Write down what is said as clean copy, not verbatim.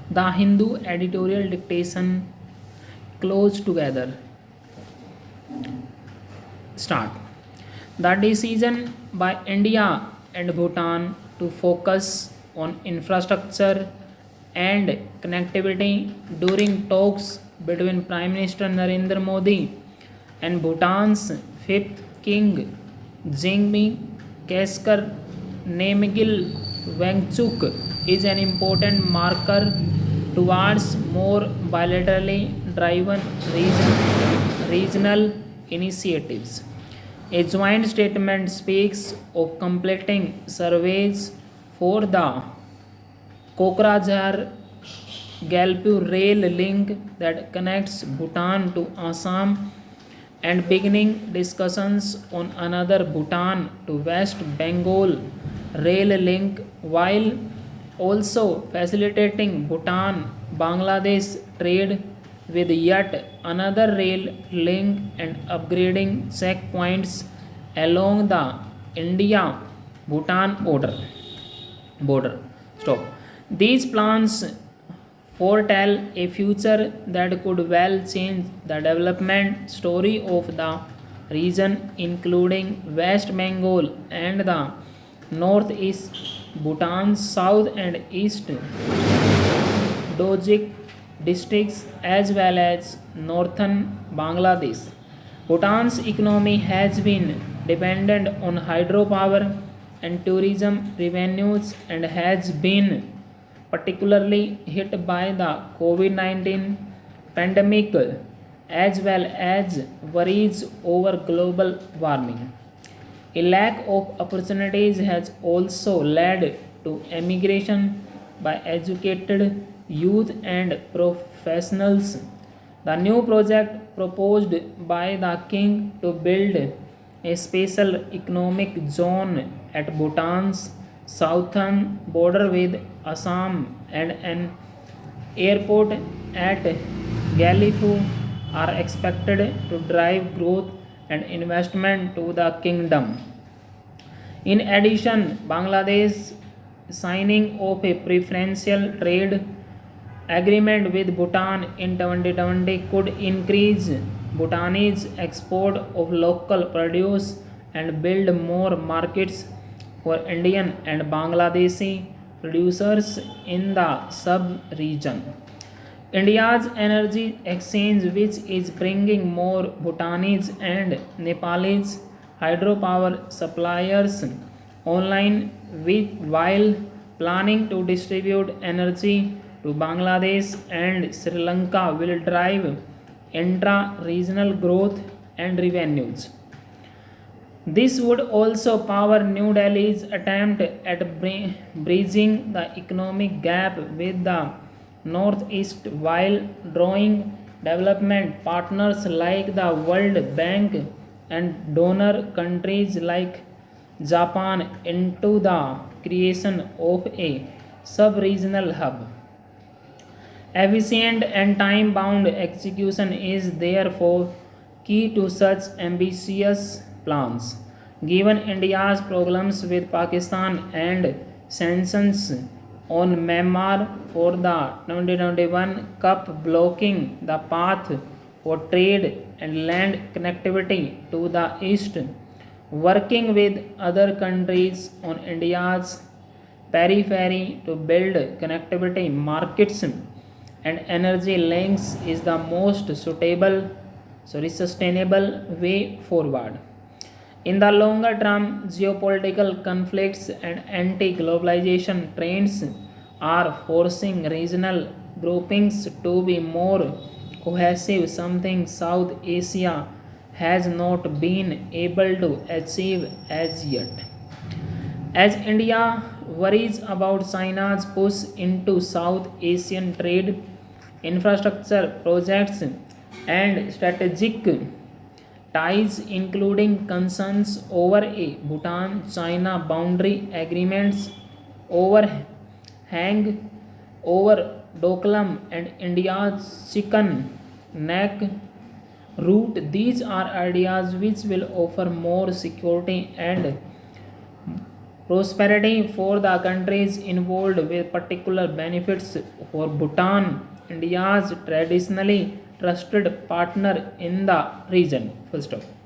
The Hindu editorial dictation close together. Start. The decision by India and Bhutan to focus on infrastructure and connectivity during talks between Prime Minister Narendra Modi and Bhutan's fifth king Jingmi Keskar Namgyal Wangchuk is an important marker towards more bilaterally driven regional initiatives. A joint statement speaks of completing surveys for the Kokrajhar Galpu rail link that connects Bhutan to Assam and beginning discussions on another Bhutan to West Bengal rail link while also facilitating Bhutan Bangladesh trade with yet another rail link and upgrading checkpoints along the India Bhutan border. Stop. These plans foretell a future that could well change the development story of the region, including West Bengal and the northeast, Bhutan's south and east Dojik districts, as well as northern Bangladesh. Bhutan's economy has been dependent on hydropower and tourism revenues and has been particularly hit by the COVID 19 pandemic as well as worries over global warming. A lack of opportunities has also led to emigration by educated youth and professionals. The new project proposed by the king to build a special economic zone at Bhutan's southern border with Assam and an airport at Galifu are expected to drive growth and investment to the kingdom. In addition, Bangladesh signing of a preferential trade agreement with Bhutan in 2020 could increase Bhutanese export of local produce and build more markets for Indian and Bangladeshi producers in the sub-region. India's energy exchange, which is bringing more Bhutanese and Nepalese hydropower suppliers online while planning to distribute energy to Bangladesh and Sri Lanka, will drive intra-regional growth and revenues. This would also power New Delhi's attempt at bridging the economic gap with the Northeast while drawing development partners like the World Bank and donor countries like Japan into the creation of a sub regional hub. Efficient and time bound execution is therefore key to such ambitious plans. Given India's problems with Pakistan and sanctions on Myanmar for the 2021 Cup blocking the path for trade and land connectivity to the east, working with other countries on India's periphery to build connectivity markets and energy links is the most sustainable way forward. In the longer term, geopolitical conflicts and anti globalization trends are forcing regional groupings to be more cohesive, something South Asia has not been able to achieve as yet. As India worries about China's push into South Asian trade, infrastructure projects, and strategic ties, including concerns over a Bhutan China boundary agreements, overhang over Doklam and India's chicken neck route. These are ideas which will offer more security and Prosperity for the countries involved with particular benefits for Bhutan, India's traditionally trusted partner in the region. Full stop.